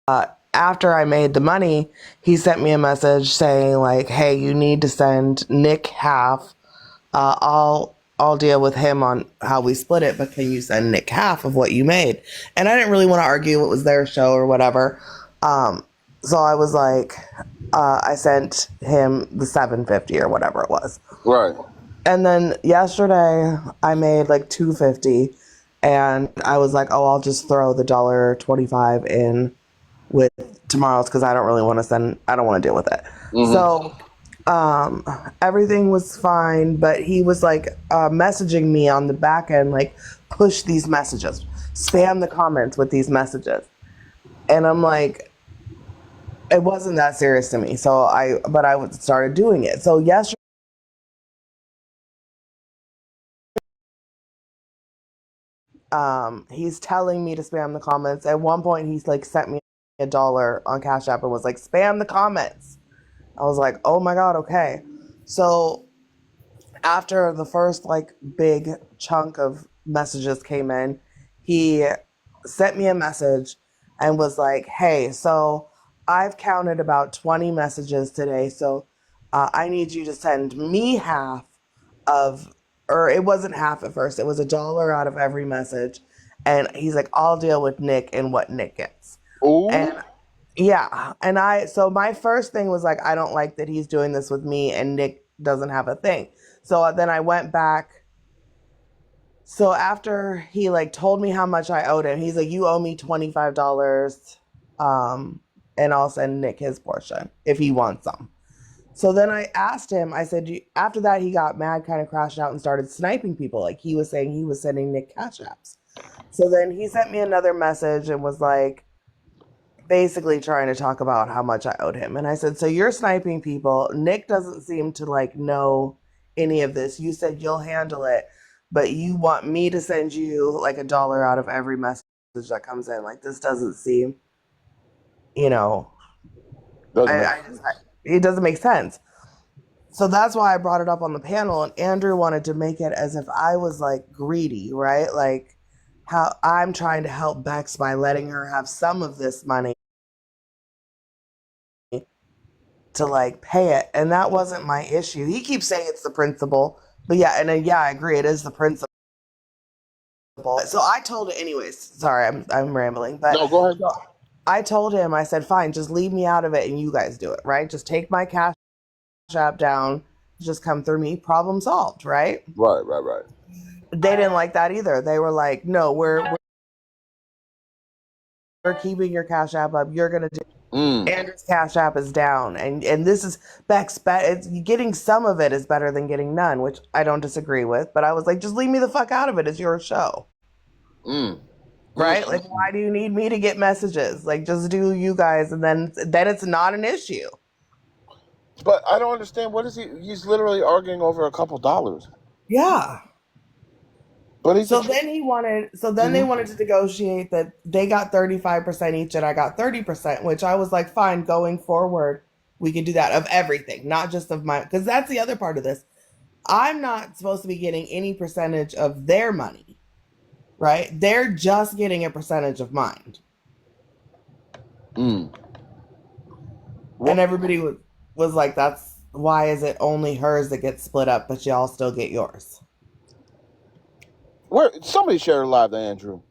after I made the money, he sent me a message saying like, "Hey, you need to send Nick half. I'll deal with him on how we split it, but can you send Nick half of what you made?" And I didn't really want to argue; it was their show or whatever. Um, so I was like, I sent him the 750 or whatever it was. Right. And then yesterday I made like 250, and I was like, oh, I'll just throw the $1.25 in with tomorrow's because I don't really want to send. I don't want to deal with it. Mm-hmm. So um, everything was fine, but he was like messaging me on the back end, like push these messages, spam the comments with these messages, and I'm like, it wasn't that serious to me. So but I started doing it. So yesterday. He's telling me to spam the comments. At one point, he's like sent me $1 on Cash App and was like, spam the comments. I was like, oh my God, okay. So after the first like big chunk of messages came in, he sent me a message and was like, hey, so I've counted about 20 messages today. So I need you to send me half of, or it wasn't half at first, it was $1 out of every message. And he's like, I'll deal with Nick and what Nick gets. Ooh. And yeah. So my first thing was like, I don't like that he's doing this with me and Nick doesn't have a thing. So then I went back. So after he like told me how much I owed him, he's like, you owe me $25. And I'll send Nick his portion if he wants some. So then I asked him, I said, after that, he got mad, kind of crashed out and started sniping people. Like he was saying he was sending Nick cash apps. So then he sent me another message and was like, basically trying to talk about how much I owed him. And I said, so you're sniping people. Nick doesn't seem to like know any of this. You said you'll handle it, but you want me to send you like $1 out of every message that comes in. Like this doesn't seem, you know, Doesn't make it doesn't make sense. So that's why I brought it up on the panel. And Andrew wanted to make it as if I was like greedy, right? Like how I'm trying to help Bex by letting her have some of this money to like pay it. And that wasn't my issue. He keeps saying it's the principal, but yeah, and then, yeah, I agree. It is the principal. So I told it anyways. Sorry, I'm rambling, but No, go ahead. so I told him, I said, fine, just leave me out of it and you guys do it, right? Just take my cash app down, just come through me, problem solved, right? Right, right, right. They didn't like that either. They were like, no, we're keeping your cash app up. You're gonna do Mm. Andrew's cash app is down, and this is Beck's bet. It's getting some of it is better than getting none, which I don't disagree with. But I was like, just leave me the fuck out of it. It's your show, Mm. right? Like, why do you need me to get messages? Like, just do you guys, and then it's not an issue. But I don't understand. What is he? He's literally arguing over a couple dollars. Yeah. But he's a So kid. then he wanted. So then they Mhm. wanted to negotiate that they got 35% each, and I got 30%, which I was like, fine. Going forward, we could do that of everything, not just of my. Because that's the other part of this. I'm not supposed to be getting any percentage of their money, right? They're just getting a percentage of mine. Mm. And What? everybody was like, that's why is it only hers that gets split up, but y'all still get yours? Where? Somebody share it live to Andrew,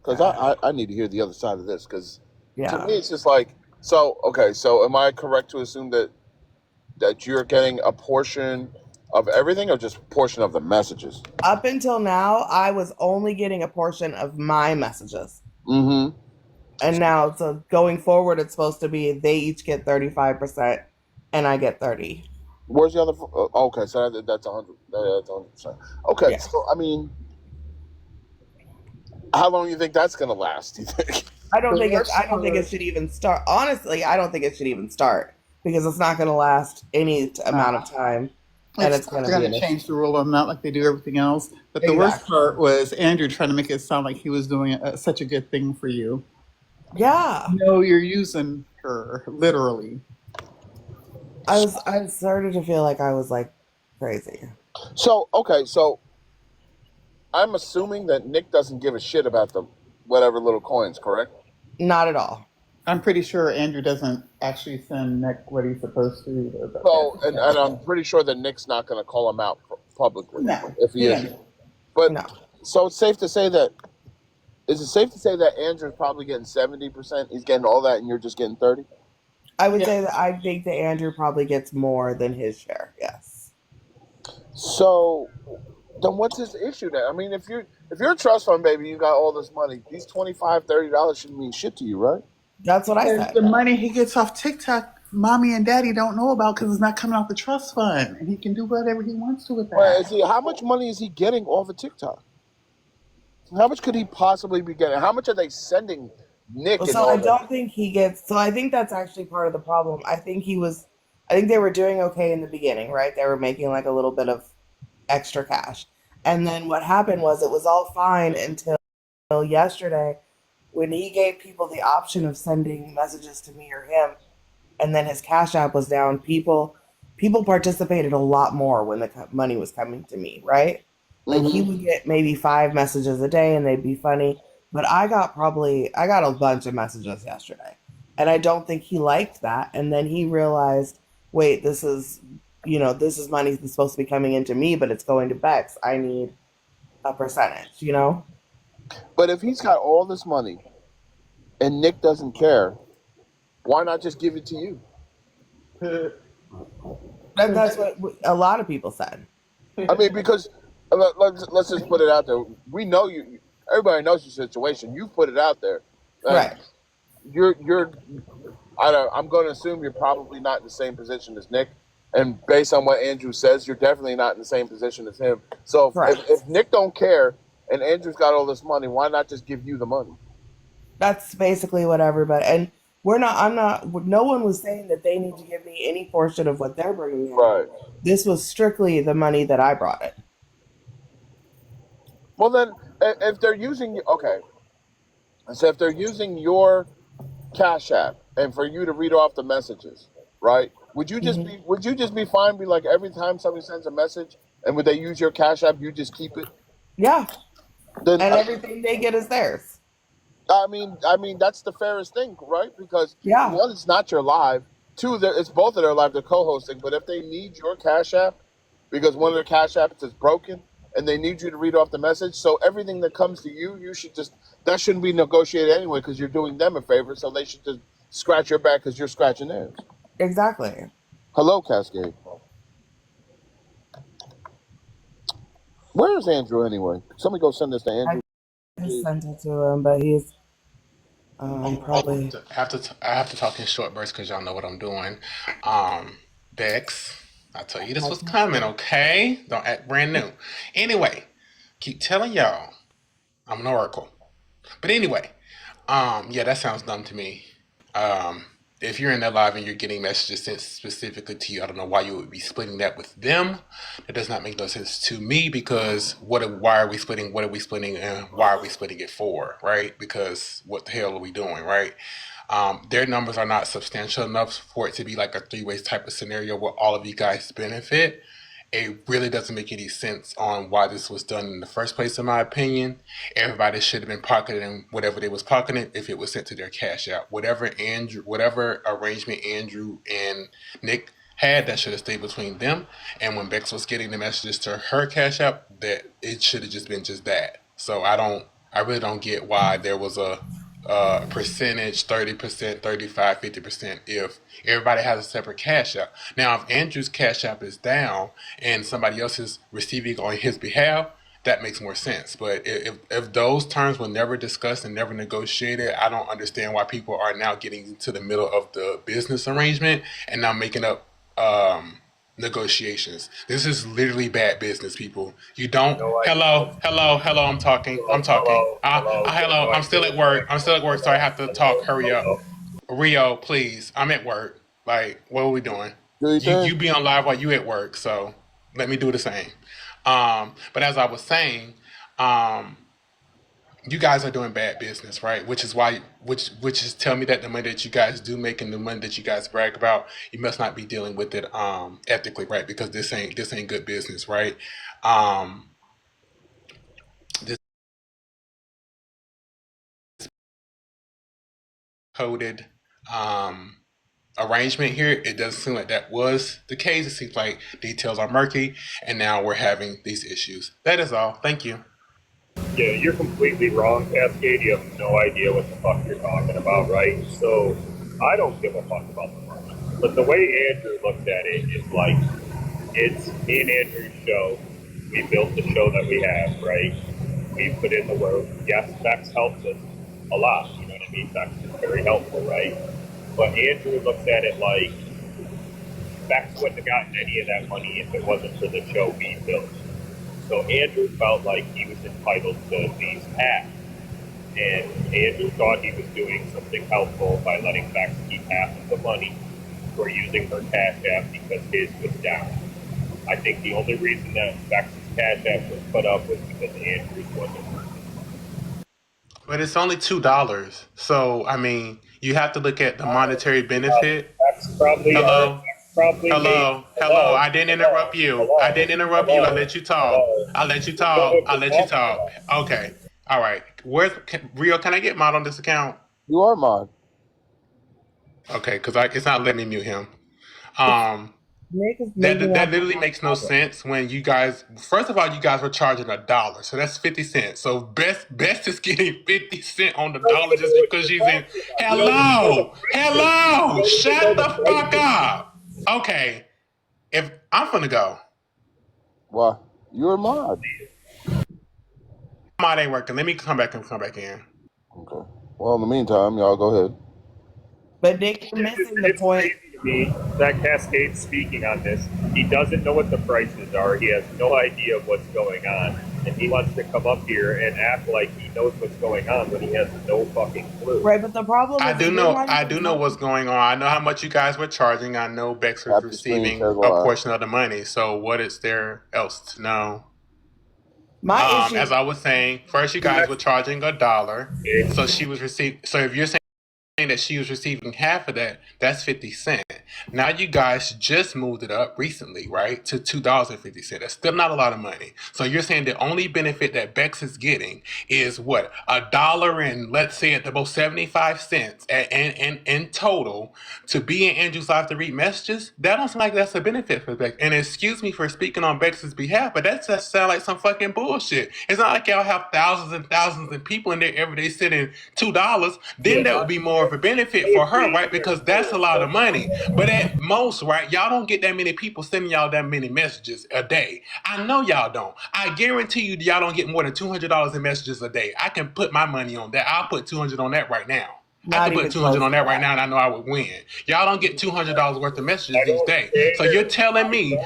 because Uh, I need to hear the other side of this. Because to yeah. me, it's just like so. Okay, so am I correct to assume that you're getting a portion of everything, or just a portion of the messages? Up until now, I was only getting a portion of my messages. Mm-hmm. And now, so going forward, it's supposed to be they each get 35% and I get 30. Where's the other? Okay, so that's 100. That's 100%. Okay, Yeah. so I mean, how long do you think that's gonna last? Do you think? I don't think it should even start. Honestly, I don't think it should even start because it's not going to last any amount of Nah, time and it's it's going not to be going an to issue. change the rule on that like they do everything else. But the worst Exactly. part was Andrew trying to make it sound like he was doing such a good thing for you. Yeah. No, you're using her literally. I started to feel like I was like crazy. So okay, so I'm assuming that Nick doesn't give a shit about the whatever little coins, correct? Not at all. I'm pretty sure Andrew doesn't actually send Nick what he's supposed to either, but So, that's and I'm pretty sure that Nick's not going to call him out publicly no, if he he is. ain't. But No. so it's safe to say that is it safe to say that Andrew's probably getting 70%? He's getting all that, and you're just getting 30. I would say Yeah. that I think that Andrew probably gets more than his share. Yes. So then what's his issue then? I mean, if you're a trust fund baby, you got all this money. These $25, $30 shouldn't mean shit to you, right? That's what I Because said. the money he gets off TikTok, mommy and daddy don't know about because it's not coming out the trust fund, and he can do whatever he wants to with Well, that. how much money is he getting off of TikTok? How much could he possibly be getting? How much are they sending Nick Well, and so I all that? don't think he gets. So I think that's actually part of the problem. I think they were doing okay in the beginning, right? They were making like a little bit of extra cash. And then what happened was it was all fine until yesterday when he gave people the option of sending messages to me or him, and then his cash app was down. People participated a lot more when the money was coming to me, right? Like he would Hmm. get maybe 5 messages a day and they'd be funny, but I got a bunch of messages yesterday. And I don't think he liked that. And then he realized, wait, this is money that's supposed to be coming into me, but it's going to Bex. I need a percentage, you know? But if he's got all this money and Nick doesn't care, why not just give it to you? And that's what a lot of people said. I mean, because let's just put it out there. We know you. Everybody knows your situation. You put it out there, and Right. you're. I'm going to assume you're probably not in the same position as Nick, and based on what Andrew says, you're definitely not in the same position as him. So Correct. if Nick don't care and Andrew's got all this money, why not just give you the money? That's basically what everybody, and I'm not, no one was saying that they need to give me any portion of what they're bringing in. Right. This was strictly the money that I brought in. Well, then, if they're using okay, so if they're using your Cash App and for you to read off the messages, right? Hmm. Would you just be fine? Be like every time somebody sends a message and would they use your Cash App, you just keep it? Yeah. Then And everything they get is theirs. I mean that's the fairest thing, right? Because Yeah. one, it's not your live. Two, it's both of their live. They're co-hosting. But if they need your Cash App because one of their Cash Apps is broken and they need you to read off the message, so everything that comes to you, you should just that shouldn't be negotiated anyway because you're doing them a favor. So they should just scratch your back because you're scratching theirs. Exactly. Hello, Cascade. Where is Andrew anyway? Somebody go send this to I Andrew. just sent it to him, but he's probably. I have to talk in short bursts because y'all know what I'm doing. Um, Bex, I tell you this was coming, okay? Don't act brand new. Anyway, keep telling y'all I'm an oracle. But anyway, yeah, that sounds dumb to me. Um, if you're in there live and you're getting messages sent specifically to you, I don't know why you would be splitting that with them. That does not make no sense to me because why are we splitting? What are we splitting? And why are we splitting it for? Right? Because what the hell are we doing? Right? Their numbers are not substantial enough for it to be like a three-way type of scenario where all of you guys benefit. It really doesn't make any sense on why this was done in the first place, in my opinion. Everybody should have been pocketing whatever they was pocketing if it was sent to their cash out. Whatever arrangement Andrew and Nick had, that should have stayed between them. And when Bex was getting the messages to her cash out, that it should have just been just that. So I really don't get why there was a percentage, 30%, 35, 50%, if everybody has a separate cash app. Now, if Andrew's cash app is down and somebody else is receiving on his behalf, that makes more sense. But if those terms were never discussed and never negotiated, I don't understand why people are now getting into the middle of the business arrangement and now making up negotiations. This is literally bad business, people. You don't. Hello. I'm talking. Hello. I'm still at work. So I have to talk. Hurry up, Rio, please. I'm at work. Like, what are we doing? Do you You think? be on live while you at work, so let me do the same. But as I was saying, um, you guys are doing bad business, right? Which is tell me that the money that you guys do make and the money that you guys brag about, you must not be dealing with it ethically, right? Because this ain't good business, right? Um, this coded arrangement here. It doesn't seem like that was the case. It seems like details are murky, and now we're having these issues. That is all. Thank you. Yeah, you're completely wrong, Cascade. You have no idea what the fuck you're talking about, right? So I don't give a fuck about the money. But the way Andrew looked at it is like it's me and Andrew's show. We built the show that we have, right? We put in the work. Yes, Bex helps us a lot. You know what I mean? Bex is very helpful, right? But Andrew looks at it like Bex wouldn't have gotten any of that money if it wasn't for the show we built. So Andrew felt like he was entitled to these half. And Andrew thought he was doing something helpful by letting Bex keep half of the money for using her cash app because his was down. I think the only reason that Bex's cash app was put up was because Andrew's wasn't working. But it's only $2. So I mean, you have to look at the monetary benefit. Bex probably Hello. probably Hello, hello. I didn't interrupt you. I didn't interrupt you. I let you talk. I let you talk. I let you talk. Okay. All right. Rio? Can I get mod on this account? You are mod. Okay, because it's not letting me mute him. Nick is That making that up literally makes no sense when you guys. First of all, you guys were charging $1, so that's 50 cents. So best is getting 50 cents on the dollar just because she's in. Hello. Shut the fuck up. Okay. If I'm gonna go. Why? You're a mod. Mod ain't working. Let me come back in. Okay. Well, in the meantime, y'all go ahead. But Nick, you're missing the It's point. crazy to me that Cascade's speaking on this. He doesn't know what the prices are. He has no idea what's going on. And he wants to come up here and act like he knows what's going on when he has no fucking clue. Right, but the problem is I that do you're know. not I even do know what's going on. I know how much you guys were charging. I know Bex was Tap the screen, receiving share the a live. portion of the money. So what is there else to know? My issue. As I was saying, first you guys were charging $1, so she was receiving. So if you're saying that she was receiving half of that, that's 50 cents. Now you guys just moved it up recently, right, to $2.50. That's still not a lot of money. So you're saying the only benefit that Bex is getting is what, $1 and let's say at the most 75 cents in total to be in Andrew's life to read messages? That don't sound like that's a benefit for Bex. And excuse me for speaking on Bex's behalf, but that just sounds like some fucking bullshit. It's not like y'all have thousands and thousands of people in there every day sending $2. Then that would be more of a benefit for her, right? Because that's a lot of money. But at most, right, y'all don't get that many people sending y'all that many messages a day. I know y'all don't. I guarantee you y'all don't get more than $200 in messages a day. I can put my money on that. I'll put 200 on that right now. I Not could put even 200 close on to that right now, and I know I would win. Y'all don't get $200 worth of messages each day. So you're telling me,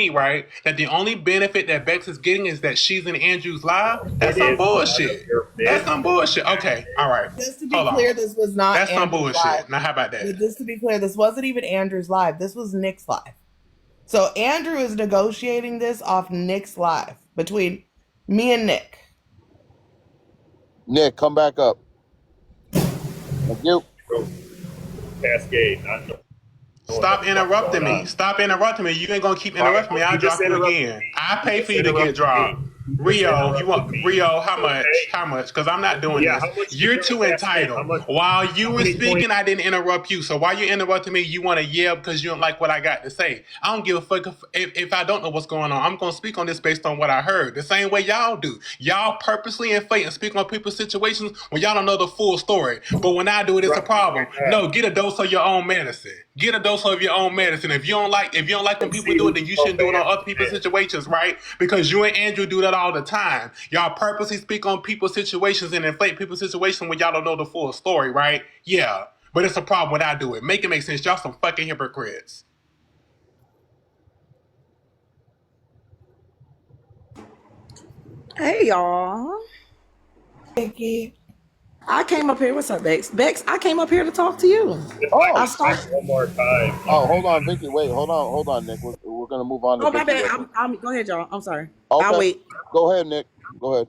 right, that the only benefit that Bex is getting is that she's in Andrew's live? That's some bullshit. That's some bullshit. Okay, all right. Just to be Hold clear, on. this was not That's some Andrew's bullshit. live. Now, how about But that? just to be clear, this wasn't even Andrew's live. This was Nick's live. So Andrew is negotiating this off Nick's live between me and Nick. Nick, come back up. Thank you. Cascade, not know Stop interrupting me. Stop interrupting me. You ain't gonna keep interrupting me. I'll drop you again. I pay for you to get dropped. Rio, you want Rio? How much? How much? Because I'm not doing Yeah, this. how much You're you too gonna ask me? How entitled. much- While you how were many speaking, points- I didn't interrupt you. So while you interrupted me, you want to yell because you don't like what I got to say. I don't give a fuck if I don't know what's going on. I'm gonna speak on this based on what I heard. The same way y'all do. Y'all purposely inflate and speak on people's situations when y'all don't know the full story. But when I do it, it's a problem. No, get a dose of your own medicine. Get a dose of your own medicine. If you don't like when people do it, then you shouldn't do it on other people's situations, right? Because you and Andrew do that all the time. Y'all purposely speak on people's situations and inflate people's situations when y'all don't know the full story, right? Yeah. But it's a problem when I do it. Make it make sense. Y'all some fucking hypocrites. Hey y'all. Vicky. I came up here. What's up, Bex? Bex, I came up here to talk to you. I Oh, started. One more time. oh, hold on, Vicky. Wait, hold on, Nick. We're gonna move on to Oh, my Vicky. bad. Go ahead, y'all. I'm sorry. I'll Okay, wait. go ahead, Nick. Go ahead.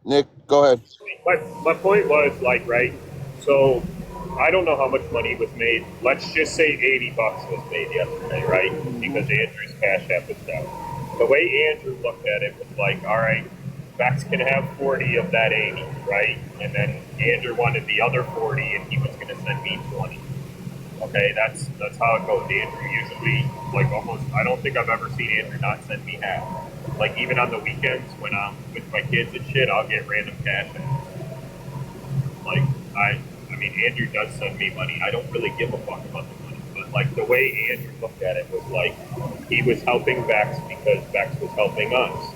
Nick, go ahead. My point was like, right? So I don't know how much money was made. Let's just say $80 was made yesterday, right? Because Andrew's cash app was down. The way Andrew looked at it was like, all right, Bex can have 40 of that 80, right? And then Andrew wanted the other 40, and he was going to send me 20. Okay, that's how it goes. Andrew usually, like, almost, I don't think I've ever seen Andrew not send me half. Like, even on the weekends when I'm with my kids and shit, I'll get random cash apps. Like, I mean, Andrew does send me money. I don't really give a fuck about the money, but like the way Andrew looked at it was like he was helping Bex because Bex was helping us.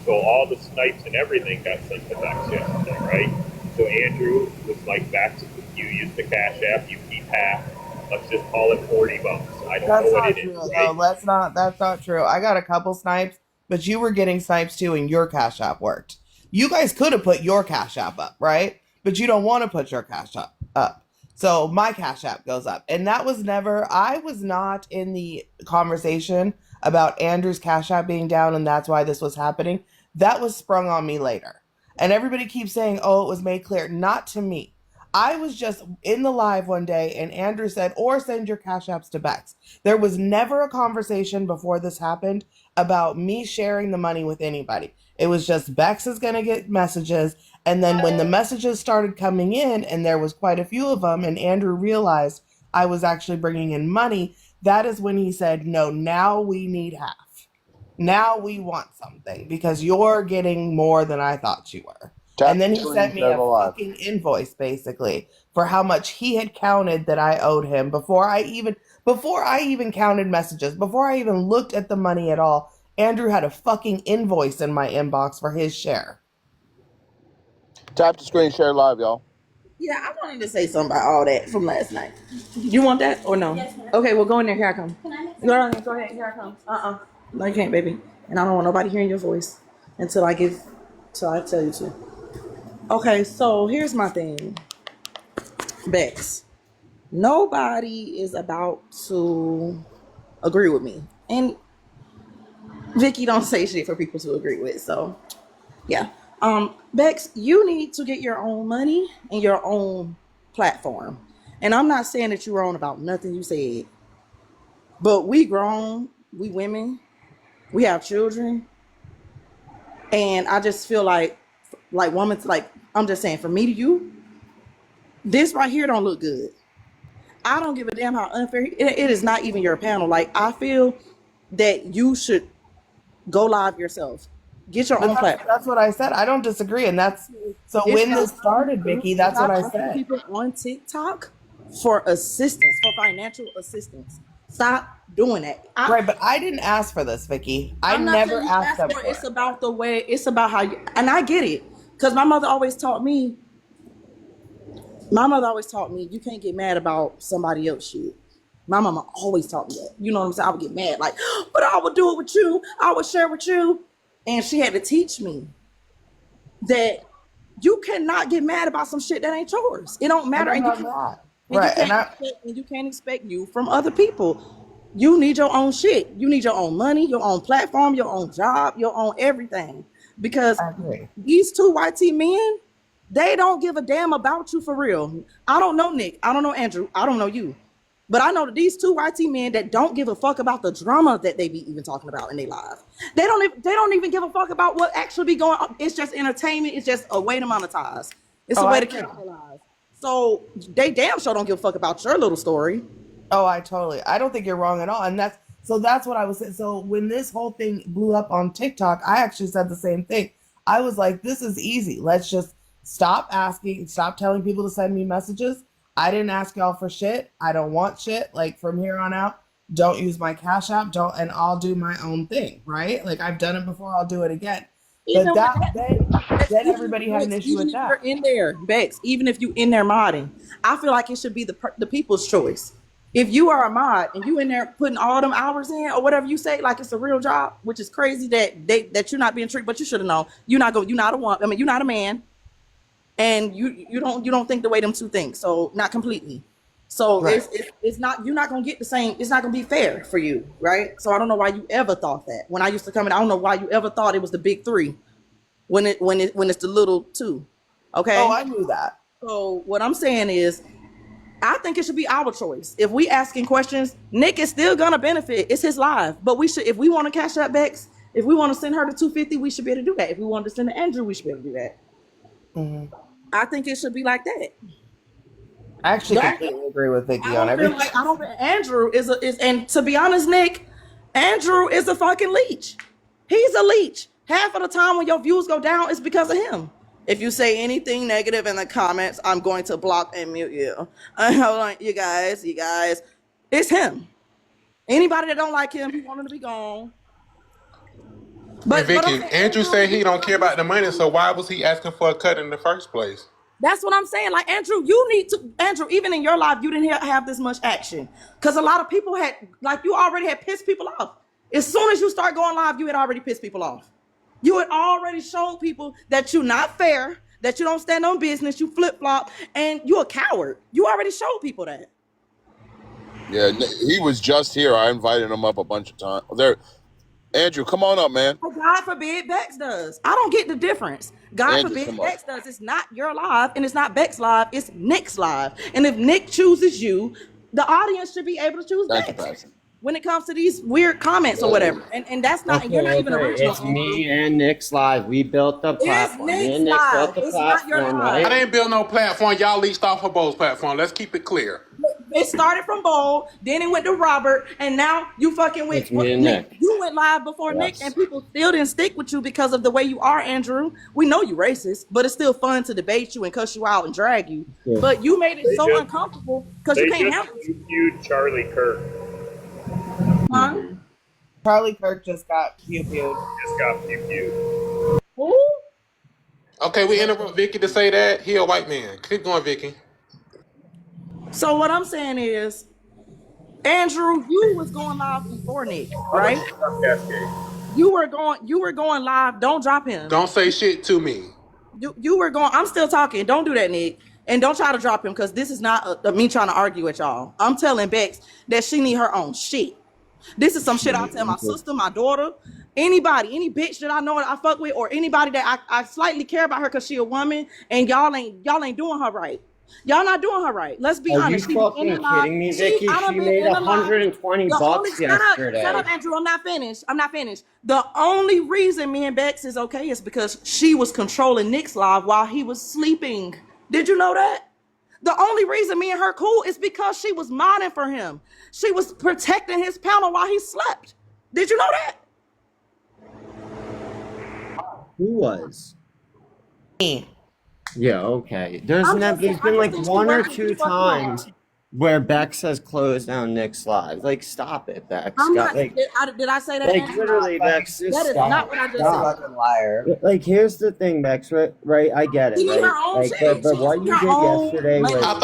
So all the snipes and everything got sent to Bex yesterday, right? So Andrew was like, Bex, you use the cash app, you keep half. Let's just call it $40. I don't That's know what not it is, true, right? though. That's not true. I got a couple snipes, but you were getting snipes too, and your Cash App worked. You guys could have put your Cash App up, right? But you don't want to put your Cash App up. So my Cash App goes up. And that was never, I was not in the conversation about Andrew's Cash App being down, and that's why this was happening. That was sprung on me later. And everybody keeps saying, oh, it was made clear. Not to me. I was just in the live one day and Andrew said, or send your Cash Apps to Bex. There was never a conversation before this happened about me sharing the money with anybody. It was just Bex is going to get messages. And then when the messages started coming in, and there was quite a few of them, and Andrew realized I was actually bringing in money, that is when he said, no, now we need half. Now we want something because you're getting more than I thought you were. Tap And then the he screen, sent me share a the live. fucking invoice basically for how much he had counted that I owed him before I even counted messages, before I even looked at the money at all. Andrew had a fucking invoice in my inbox for his share. Tap the screen, share live, y'all. Yeah, I wanted to say something about all that from last night. You want that or no? Yes, okay, well, go in there. Here I come. Go ahead. Here I come. No, you can't, baby. And I don't want nobody hearing your voice until I tell you to. Okay, so here's my thing, Bex. Nobody is about to agree with me, and Vicky don't say shit for people to agree with. So, yeah. Bex, you need to get your own money and your own platform. And I'm not saying that you're wrong about nothing you said, but we grown, we women, we have children, and I just feel like women, like I'm just saying, from me to you, this right here don't look good. I don't give a damn how unfair it is. Not even your panel. Like I feel that you should go live yourself, get your But own platform. that's what I said. I don't disagree. And that's so It's when this started, Vicky, that's what I stop asking said. people on TikTok for assistance, for financial assistance. Stop doing that. Right, but I didn't ask for this, Vicky. I I'm not never saying you asked them for it. for It's it. about the way. It's about how you. And I get it, because my mother always taught me. My mother always taught me you can't get mad about somebody else shit. My mama always taught me that. You know what I'm saying? I would get mad, like, but I would do it with you. I would share with you, and she had to teach me that you cannot get mad about some shit that ain't yours. It don't matter, And and you I'm can't, not. and you Right. can't expect, and you can't expect you from other people. You need your own shit. You need your own money, your own platform, your own job, your own everything. Because I agree. these two white tea men, they don't give a damn about you for real. I don't know Nick. I don't know Andrew. I don't know you. But I know that these two white tea men that don't give a fuck about the drama that they be even talking about in their lives. They don't even give a fuck about what actually be going on. It's just entertainment. It's just a way to monetize. It's a I way to agree. capitalize. So they damn sure don't give a fuck about your little story. Oh, I don't think you're wrong at all. And that's what I was saying. So when this whole thing blew up on TikTok, I actually said the same thing. I was like, this is easy. Let's just stop telling people to send me messages. I didn't ask y'all for shit. I don't want shit. Like from here on out, don't use my Cash App. And I'll do my own thing, right? Like I've done it before, I'll do it again. But Even with that, then everybody had an issue even with if you're that. in there, Bex, even if you in there modding, I feel like it should be the people's choice. If you are a mod and you in there putting all them hours in or whatever you say, like it's a real job, which is crazy that you're not being treated, but you should have known. You're not a one. I mean, you're not a man, and you don't think the way them two think. So not completely. So Right. it's not, you're not gonna get the same. It's not gonna be fair for you, right? So I don't know why you ever thought that. When I used to come in, I don't know why you ever thought it was the big three when it's the little two. Okay. Oh, I knew that. So what I'm saying is, I think it should be our choice. If we asking questions, Nick is still gonna benefit. It's his live. But we should, if we want to cash out Bex, If we want to send her to 250, we should be able to do that. If we want to send to Andrew, we should be able to do that. Mm-hmm. I think it should be like that. I actually completely agree with Vicky on everything. I don't feel Andrew is and to be honest, Nick, Andrew is a fucking leech. He's a leech. Half of the time when your views go down, it's because of him. If you say anything negative in the comments, I'm going to block and mute you. Hold on, you guys, it's him. Anybody that don't like him, he want him to be gone. But Vicky, Andrew said he don't care about the money, so why was he asking for a cut in the first place? That's what I'm saying. Like, Andrew, even in your life, you didn't have this much action. Because a lot of people you already had pissed people off. As soon as you start going live, you had already pissed people off. You had already showed people that you're not fair, that you don't stand on business, you flip-flop, and you're a coward. You already showed people that. Yeah, he was just here. I invited him up a bunch of times. Andrew, come on up, man. God forbid Bex does. I don't get the difference. God forbid Bex does. It's not your live and it's not Bex live. It's Nick's live. And if Nick chooses you, the audience should be able to choose Bex when it comes to these weird comments or whatever. And that's not, you're not even original. It's me and Nick's live. We built the platform. Me and Nick built the platform, right? I didn't build no platform. Y'all leased off of Bo's platform. Let's keep it clear. It started from Bo, then it went to Robert, and now you fucking went. Nick. You went live before Nick, and people still didn't stick with you because of the way you are, Andrew. We know you racist, but it's still fun to debate you and cuss you out and drag you. Yeah. But you made it so uncomfortable because you can't help it. You Charlie Kirk. Huh? Charlie Kirk just got pew-pewed. Who? Okay, we interrupt Vicky to say that. He a white man. Keep going, Vicky. So what I'm saying is, Andrew, you was going live before Nick, right? You were going live. Don't drop him. Don't say shit to me. You were going. I'm still talking. Don't do that, Nick. And don't try to drop him because this is not me trying to argue with y'all. I'm telling Bex that she need her own shit. This is some shit I'll tell my sister, my daughter, anybody, any bitch that I know that I fuck with, or anybody that I slightly care about her because she a woman, and y'all ain't doing her right. Y'all not doing her right. Let's be honest. Are you fucking kidding me, Vicky? She made $120 yesterday. Shut up, Andrew. I'm not finished. The only reason me and Bex is okay is because she was controlling Nick's live while he was sleeping. Did you know that? The only reason me and her cool is because she was modding for him. She was protecting his panel while he slept. Did you know that? Who was? Me. Yeah, okay. There's been like one or two times where Bex has closed down Nick's live. Like, stop it, Bex. Did I say that? Like, literally, Bex, just that is stop. not what I just said. Fucking liar. Like, here's the thing, Bex, right? I get it, right? Like, but what you did yesterday was I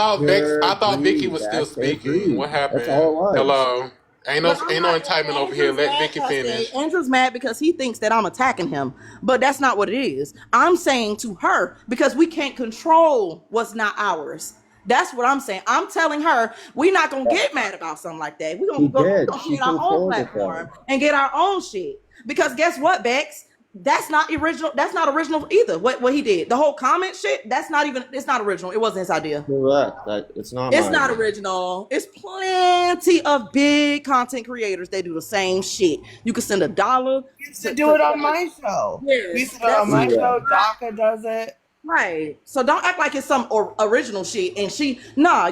thought Vicky was still speaking. What happened? That's all it was. Hello? Ain't no entitlement over here. Let Vicky finish. Andrew's mad because he thinks that I'm attacking him, but that's not what it is. I'm saying to her, because we can't control what's not ours. That's what I'm saying. I'm telling her we're not gonna get mad about something like that. We're gonna go get our own platform and get our own shit. Because guess what, Bex? That's not original. That's not original either. What he did, the whole comment shit. It's not original. It wasn't his idea. Correct. It's not original. It's plenty of big content creators. They do the same shit. You can send $1. He used to do it on my show. Yes, he used to do it on my show. DACA does it. Right. So don't act like it's some original shit. And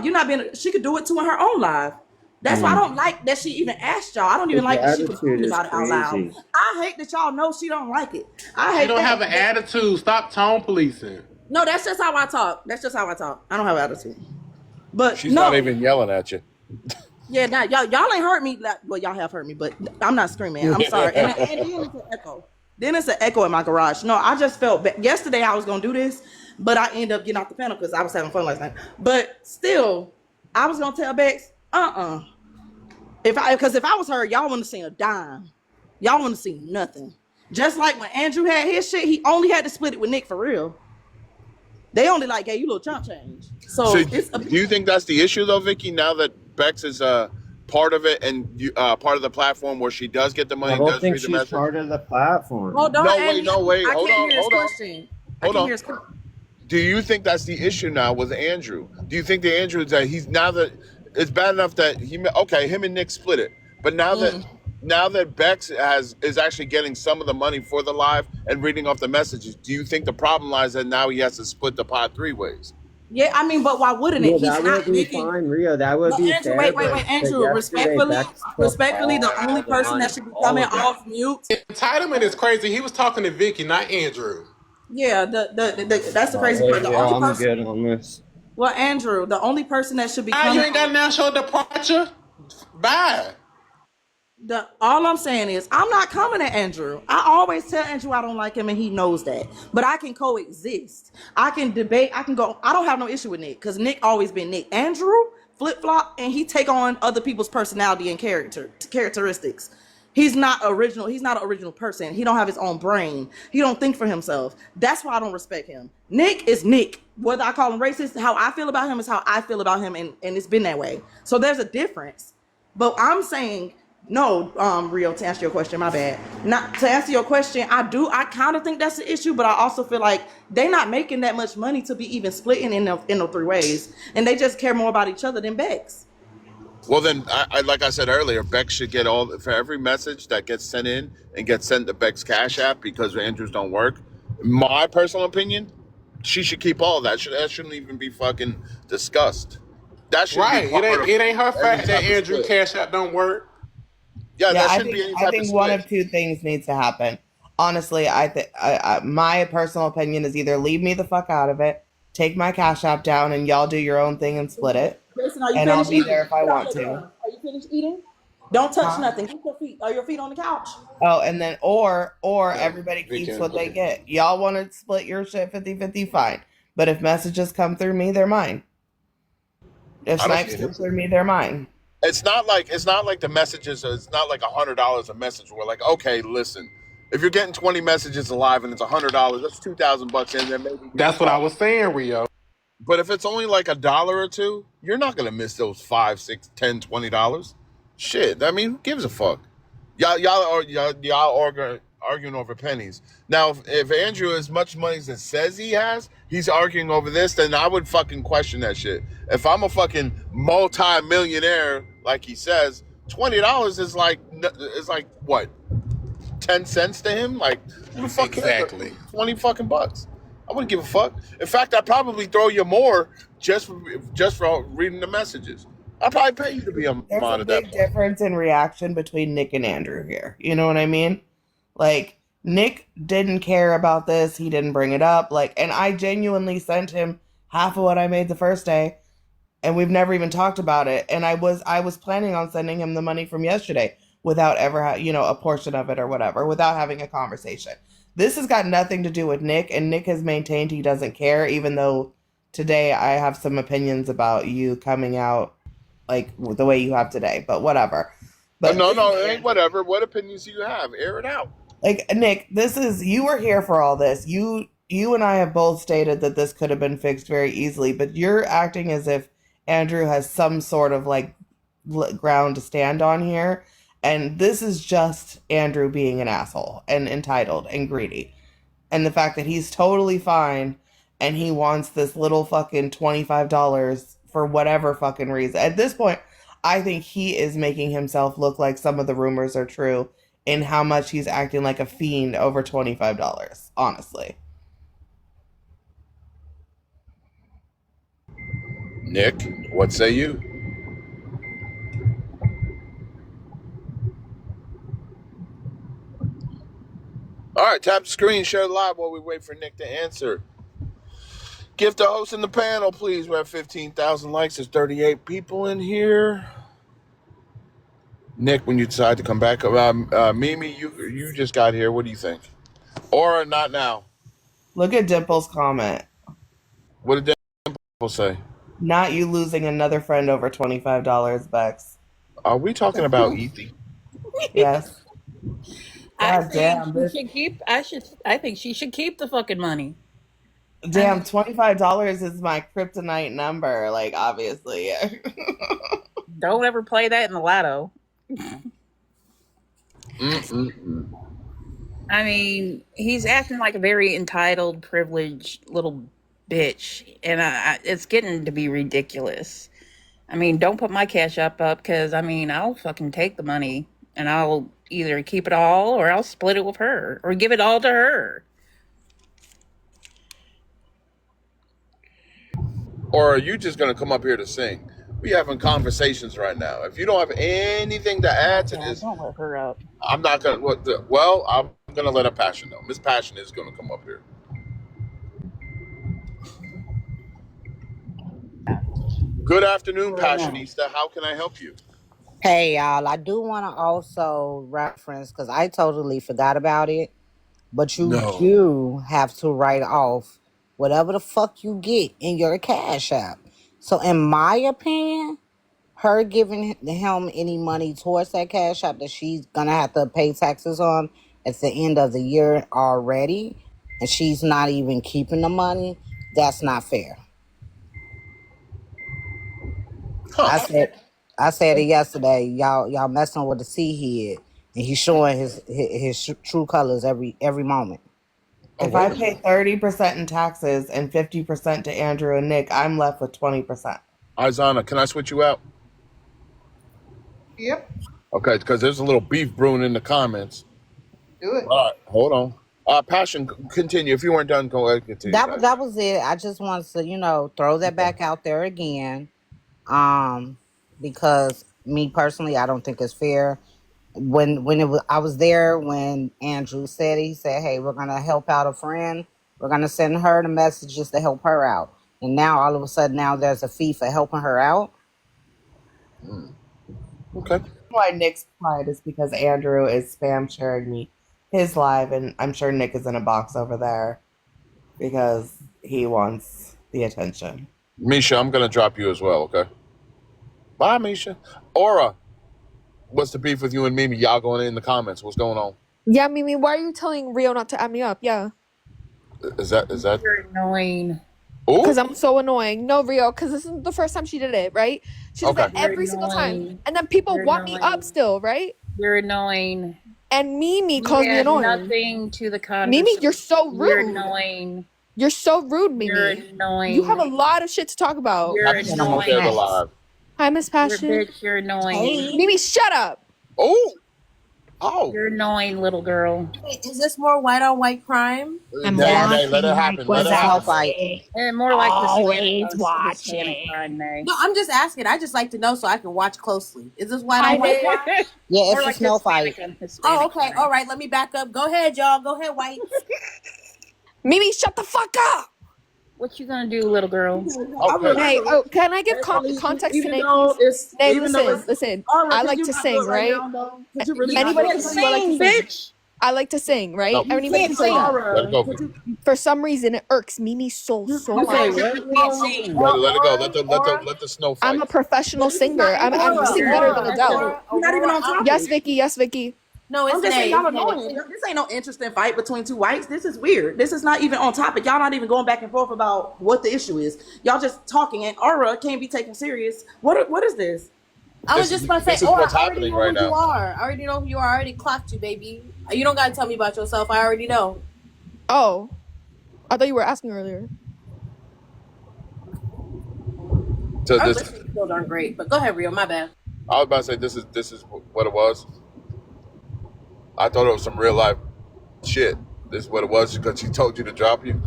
you're not being. She could do it too in her own live. That's why I don't like that she even asked y'all. I don't even like that she was talking about it out loud. I hate that y'all know she don't like it. I hate. You don't have an attitude. Stop tone policing. No, that's just how I talk. I don't have an attitude. But she's not even yelling at you. Yeah, now y'all ain't hurt me. Well, y'all have hurt me, but I'm not screaming. I'm sorry. And then it's an echo. Then it's an echo in my garage. No, I just felt bad. Yesterday I was gonna do this, but I ended up getting off the panel because I was having fun last night. But still, I was gonna tell Bex, Because if I was her, y'all wouldn't have seen a dime. Y'all wouldn't have seen nothing. Just like when Andrew had his shit, he only had to split it with Nick for real. They only gave you a little chump change. So do you think that's the issue though, Vicky? Now that Bex is part of it and part of the platform where she does get the money, I don't think she's part of the platform. Hold on, no way. Hold on. Do you think that's the issue now with Andrew? Do you think the Andrew is that he's now that it's bad enough that him and Nick split it, but now that now that Bex is actually getting some of the money for the live and reading off the messages, do you think the problem lies that now he has to split the pot 3 ways? Yeah, I mean, but why wouldn't it? Well, He's that would not be making. fine, Rio. That would But be Andrew, fair, wait, but Andrew. yesterday Respectfully, Bex took the only all the person that money, should be all coming of it. off mute. Entitlement is crazy. He was talking to Vicky, not Andrew. Yeah, that's the crazy part. The Yeah, only I'm person. good on this. Well, Andrew, the only person that should be Ah, you coming ain't got off. an actual departure? Bye. All I'm saying is I'm not coming at Andrew. I always tell Andrew I don't like him and he knows that. But I can coexist. I can debate. I can go. I don't have no issue with Nick because Nick always been Nick. Andrew flip flop and he take on other people's personality and characteristics. He's not original. He's not an original person. He don't have his own brain. He don't think for himself. That's why I don't respect him. Nick is Nick. Whether I call him racist, how I feel about him is how I feel about him, and it's been that way. So there's a difference. But I'm saying no, Rio, to answer your question, my bad. Not to answer your question, I kind of think that's the issue, but I also feel like they're not making that much money to be even splitting in the 3 ways, and they just care more about each other than Bex. Well, then, like I said earlier, Bex should get all for every message that gets sent in and gets sent to Bex Cash App because Andrews don't work. My personal opinion, she should keep all of that. That shouldn't even be fucking discussed. That shouldn't be Right. It part ain't of it ain't her any fact that type of Andrew split. Cash App don't work. Yeah, Yeah, that shouldn't be any I type of think one split. of two things needs to happen. Honestly, my personal opinion is either leave me the fuck out of it, take my Cash App down, and y'all do your own thing and split it, Jason, are you and I'll finished be eating? there if I Get off want your to. phone. Are you finished eating? Don't touch Huh? nothing. Keep your feet. Are your feet on the couch? Oh, and then or Yeah, everybody we keeps can. what they get. Y'all want to split your shit 50-50, fine. But if messages come through me, they're mine. If I don't snipes see come it. through me, they're mine. It's not like the messages. It's not like $100 a message. We're like, okay, listen, if you're getting 20 messages alive and it's $100, that's $2,000 in there. Maybe give a That's what I fuck. was saying, Rio. But if it's only like $1 or $2, you're not gonna miss those 5, 6, 10, $20. Shit, I mean, who gives a fuck? Y'all arguing over pennies. Now, if Andrew has much money as it says he has, he's arguing over this, then I would fucking question that shit. If I'm a fucking multi-millionaire, like he says, $20 is like what, 10 cents to him? Like, who the fuck cares? Exactly. 20 fucking bucks. I wouldn't give a fuck. In fact, I'd probably throw you more just for reading the messages. I'd probably pay you to be a There's a mod at that big point. difference in reaction between Nick and Andrew here. You know what I mean? Like, Nick didn't care about this. He didn't bring it up. Like, and I genuinely sent him half of what I made the first day, and we've never even talked about it. And I was planning on sending him the money from yesterday without ever, a portion of it or whatever, without having a conversation. This has got nothing to do with Nick, and Nick has maintained he doesn't care, even though today I have some opinions about you coming out like the way you have today, but whatever. But No, this is no, it ain't Andrew. whatever. What opinions do you have? Air it out. Like, Nick, this is, you were here for all this. You and I have both stated that this could have been fixed very easily, but you're acting as if Andrew has some sort of like ground to stand on here, and this is just Andrew being an asshole and entitled and greedy. And the fact that he's totally fine and he wants this little fucking $25 for whatever fucking reason. At this point, I think he is making himself look like some of the rumors are true in how much he's acting like a fiend over $25, honestly. Nick, what say you? All right, tap the screen, share live while we wait for Nick to answer. Give the host and the panel, please. We have 15,000 likes. There's 38 people in here. Nick, when you decide to come back, Mimi, you just got here. What do you think? Or not now? Look at Dimple's comment. What did people say? Not you losing another friend over $25, Bex. Are we talking about Ethy? Yes. I God think damn she this. should keep. I think she should keep the fucking money. I Damn, mean, $25 is my kryptonite number. Like, obviously. don't ever play that in the lotto. Mm-mm-mm. I mean, he's acting like a very entitled, privileged little bitch, and it's getting to be ridiculous. I mean, don't put my cash up because I mean, I'll fucking take the money. and I'll either keep it all or I'll split it with her or give it all to her. Or are you just going to come up here to sing? We having conversations right now. If you don't have anything to add to this, Don't let her up. I'm not going to. Well, I'm going to let a Passion know. Miss Passion is going to come up here. Good afternoon, Passionista. How can I help you? Hey y'all, I do want to also reference because I totally forgot about it, but you No. do have to write off whatever the fuck you get in your Cash App. So, in my opinion, her giving him any money towards that Cash App that she's gonna have to pay taxes on at the end of the year already, and she's not even keeping the money, that's not fair. I Huh. said I said it yesterday. Y'all messing with the sea head, and he's showing his true colors every moment. Oh, If I word. pay 30% in taxes and 50% to Andrew and Nick, I'm left with 20%. Izana, can I switch you out? Yep, Okay, because there's a little beef brewing in the comments. do it. All right, hold on. Passion, continue. If you weren't done, go ahead and continue, Passion. That was it. I just wanted to throw that back out there again. Because me personally, I don't think it's fair. I was there when Andrew said it, he said, "Hey, we're gonna help out a friend. We're gonna send her the messages to help her out." And now all of a sudden, now there's a fee for helping her out. Okay. Why Nick's quiet is because Andrew is spam sharing me his live, and I'm sure Nick is in a box over there because he wants the attention. Misha, I'm going to drop you as well, okay? Bye, Misha. Aura, what's the beef with you and Mimi? Y'all going in the comments. What's going on? Yeah, Mimi, why are you telling Rio not to add me up? Yeah. Is that? You're annoying. Because Ooh, I'm so annoying. No, Rio, because this isn't the first time she did it, right? She does okay. that every single time. And then people You're want me up annoying. still, right? You're annoying. And Mimi You calls me add annoying. nothing to the conversation. Mimi, you're so You're rude. annoying. You're so rude, Mimi. You're annoying. You have a lot of shit to talk about. You're Happy Super annoying. Shares Alive. Hi, Miss You're a Passion. bitch. You're annoying. Mimi, shut up. Oh. You're annoying, little girl. Wait, is this more white on white crime? Nay, let it happen. Let it Snow happen. fight. And more like Always Hispanic crime, Nay. No, I'm just asking. I just like to know so I can watch closely. Is this white on white crime? Yeah, More it's a like snow fight. Hispanic Oh, okay. crime. All right. Let me back up. Go ahead, y'all. Go ahead, white. Mimi, shut the fuck up. What you gonna do, little girl? Okay. Hey, can I give context to Nate? Nate, listen. I like to sing, right? Anybody can tell you I like to sing. Bitch. I like to sing, right? No. Anybody can say that. Let it go. For some reason, it irks Mimi's soul so much. Let it go. Let the snow fight. I'm a professional singer. I sing better than Adele. You're not even on topic. Yes, Vicky. Yes, Vicky. No, it's I'm just saying, Nate. y'all annoying. This ain't no interesting fight between two whites. This is weird. This is not even on topic. Y'all not even going back and forth about what the issue is. Y'all just talking, and Aura can't be taken serious. What is this? I was just about to This say, is oh, what's I already happening know right who you now. are. I already know who you are. I already clocked you, baby. You don't got to tell me about yourself. I already know. Oh, I thought you were asking earlier. So Our this, listening skills aren't great, but go ahead, Rio. My bad. I was about to say this is what it was. I thought it was some real life shit. This is what it was because she told you to drop you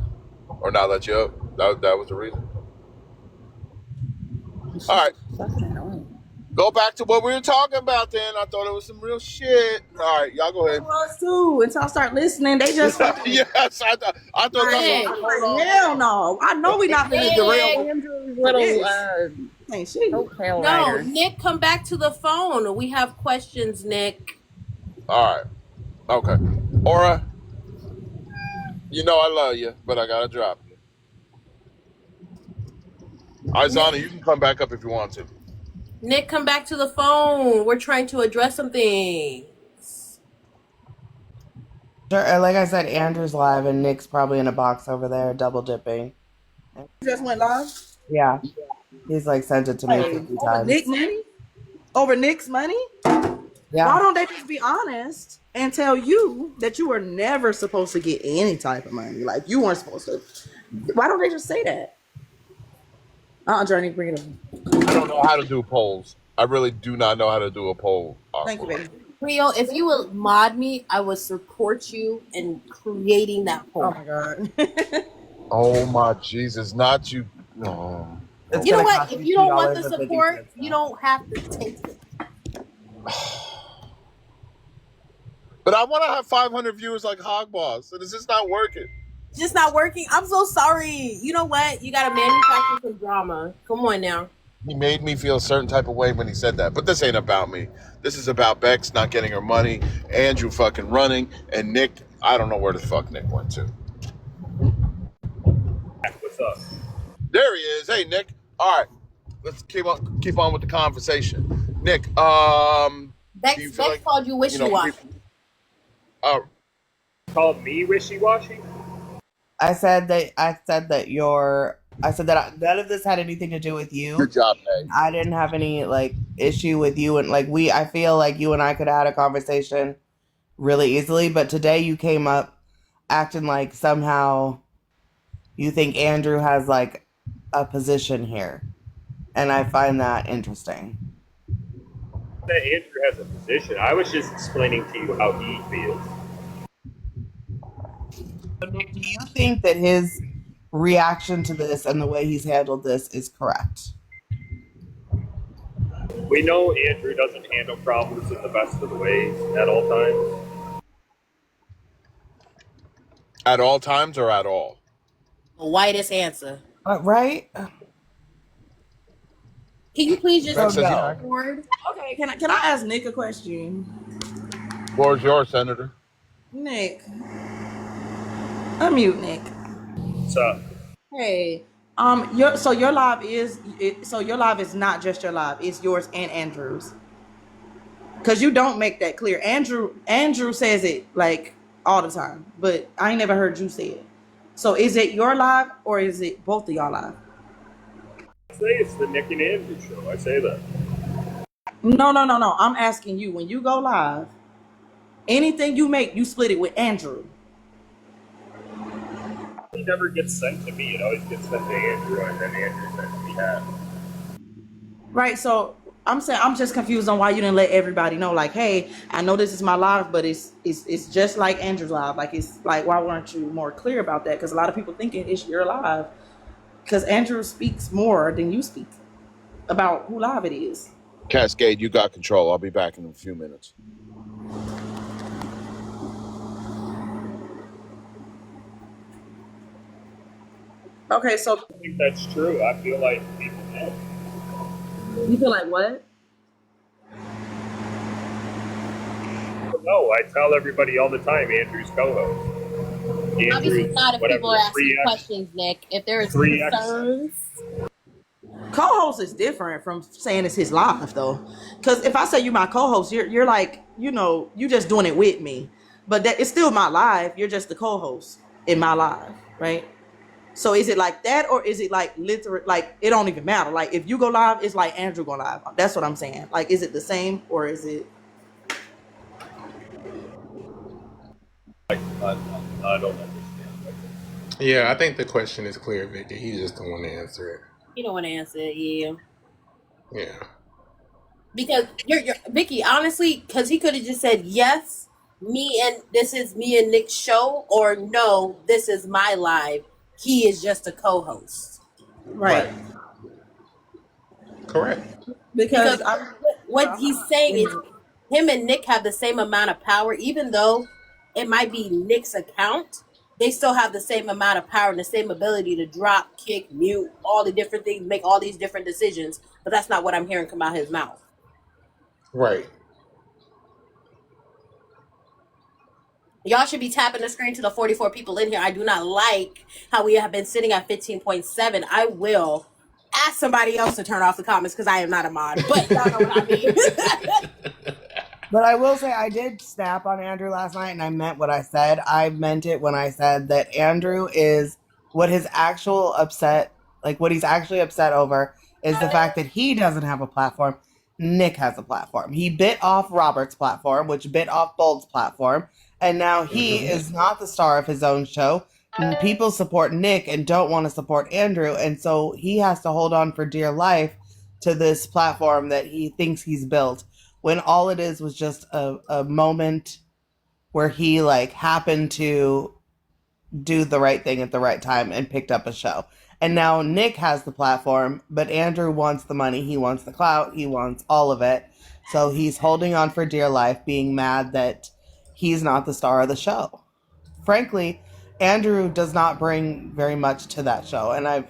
or not let you up. That was the reason. All right. Fucking annoying. Go back to what we were talking about then. I thought it was some real shit. All right, y'all go ahead. Us too. Until I start listening, they just fucking. Yes, I thought that's what. I'm like, hell no. I know we not finna derail. Andrew's little Ain't shit. hotel No, rider. Nick, come back to the phone. We have questions, Nick. All right. Okay. Aura, you know I love you, but I gotta drop you. Izana, you can come back up if you want to. Nick, come back to the phone. We're trying to address something. Sure, like I said, Andrew's live and Nick's probably in a box over there double dipping. You just went live. Yeah. He's like sent it to me Hey, 50 over times. Nick money? Over Nick's money? Yeah. Why don't they just be honest and tell you that you were never supposed to get any type of money? Like you weren't supposed to. Why don't they just say that? Journey, bring it on. I don't know how to do polls. I really do not know how to do a poll. Thank you, baby. Cleo, if you would mod me, I would support you in creating that Oh poll. my god. Oh my Jesus! Not you. No. It's You know gonna what? cost If you you two don't want dollars the and 50 support, cents you though. don't have to take it. But I want to have 500 viewers like Hogboss, and it's just not working. It's just not working. I'm so sorry. You know what? You gotta manufacture some drama. Come on now. He made me feel a certain type of way when he said that. But this ain't about me. This is about Bex not getting her money, Andrew fucking running, and Nick. I don't know where the fuck Nick went to. What's up? There he is. Hey, Nick. All right, let's keep on with the conversation. Nick, do you feel Bex like called you wishy-washy. uh, Call me wishy-washy? I said that none of this had anything to do with you. good job, Meg? I didn't have any like issue with you, and like I feel like you and I could have had a conversation really easily, but today you came up acting like somehow you think Andrew has like a position here. And I find that interesting. That Andrew has a position. I was just explaining to you how he feels. So Nick, do you think that his reaction to this and the way he's handled this is correct? We know Andrew doesn't handle problems in the best of the ways at all times. At all times or at all? The whitest answer. Right? Can you please just Bex says no. he. forward? Okay, can I ask Nick a question? Floor is yours, Senator. Nick. Unmute Nick. What's up? Hey. Your live is not just your live, it's yours and Andrew's. Cause you don't make that clear. Andrew says it like all the time, but I ain't never heard you say it. So is it your live or is it both of y'all live? I say it's the Nick and Andrew show. I say that. No. I'm asking you, when you go live, anything you make, you split it with Andrew. It never gets sent to me. It always gets sent to Andrew, and then Andrew sends me half. Right, so I'm saying I'm just confused on why you didn't let everybody know, like, hey, I know this is my live, but it's just like Andrew's live. Like, it's like, why weren't you more clear about that? Because a lot of people thinking it's your live. Because Andrew speaks more than you speak about who live it is. Cascade, you got control. I'll be back in a few minutes. Okay, so I think that's true. I feel like people know. you feel like what? No, I tell everybody all the time, Andrew's co-host. Obviously not if people are asking questions, Nick. If there is concerns. Co-host is different from saying it's his live, though. Because if I say you my co-host, you're like, you just doing it with me. But that it's still my live. You're just the co-host in my live, right? So is it like that, or is it like literally, like it don't even matter? Like if you go live, it's like Andrew go live. That's what I'm saying. Like, is it the same, or is it? I don't understand. Yeah, I think the question is clear, Vicky. He just don't want to answer it. You don't want to answer it, yeah. Yeah. Because you're Vicky, honestly, because he could have just said yes, this is me and Nick's show, or no, this is my live. He is just a co-host. Right. Correct. Because what he's saying is him and Nick have the same amount of power, even though it might be Nick's account. They still have the same amount of power and the same ability to drop, kick, mute, all the different things, make all these different decisions. But that's not what I'm hearing come out his mouth. Right. Y'all should be tapping the screen to the 44 people in here. I do not like how we have been sitting at 15.7. I will ask somebody else to turn off the comments because I am not a mod. But y'all know what I mean. But I will say I did snap on Andrew last night, and I meant what I said. I meant it when I said that Andrew is what he's actually upset over is the fact that he doesn't have a platform. Nick has a platform. He bit off Robert's platform, which bit off Bold's platform, and now he is not the star of his own show. And people support Nick and don't want to support Andrew, and so he has to hold on for dear life to this platform that he thinks he's built. when all it is was just a moment where he like happened to do the right thing at the right time and picked up a show. And now Nick has the platform, but Andrew wants the money. He wants the clout. He wants all of it. So he's holding on for dear life, being mad that he's not the star of the show. Frankly, Andrew does not bring very much to that show. And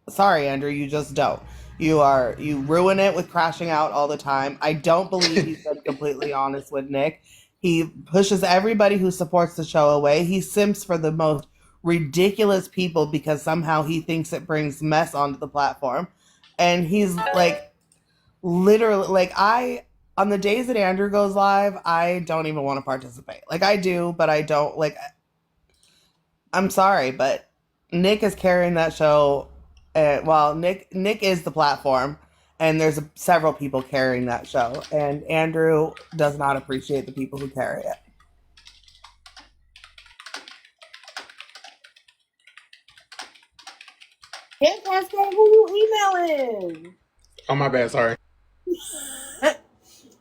sorry, Andrew, you just don't. You ruin it with crashing out all the time. I don't believe he's been completely honest with Nick. He pushes everybody who supports the show away. He simps for the most ridiculous people because somehow he thinks it brings mess onto the platform. And he's like literally like on the days that Andrew goes live, I don't even want to participate. Like I do, but I don't like I'm sorry, but Nick is carrying that show. Well, Nick is the platform, and there's several people carrying that show, and Andrew does not appreciate the people who carry it. Hey, Cascade, who you emailing? Oh, my bad. Sorry.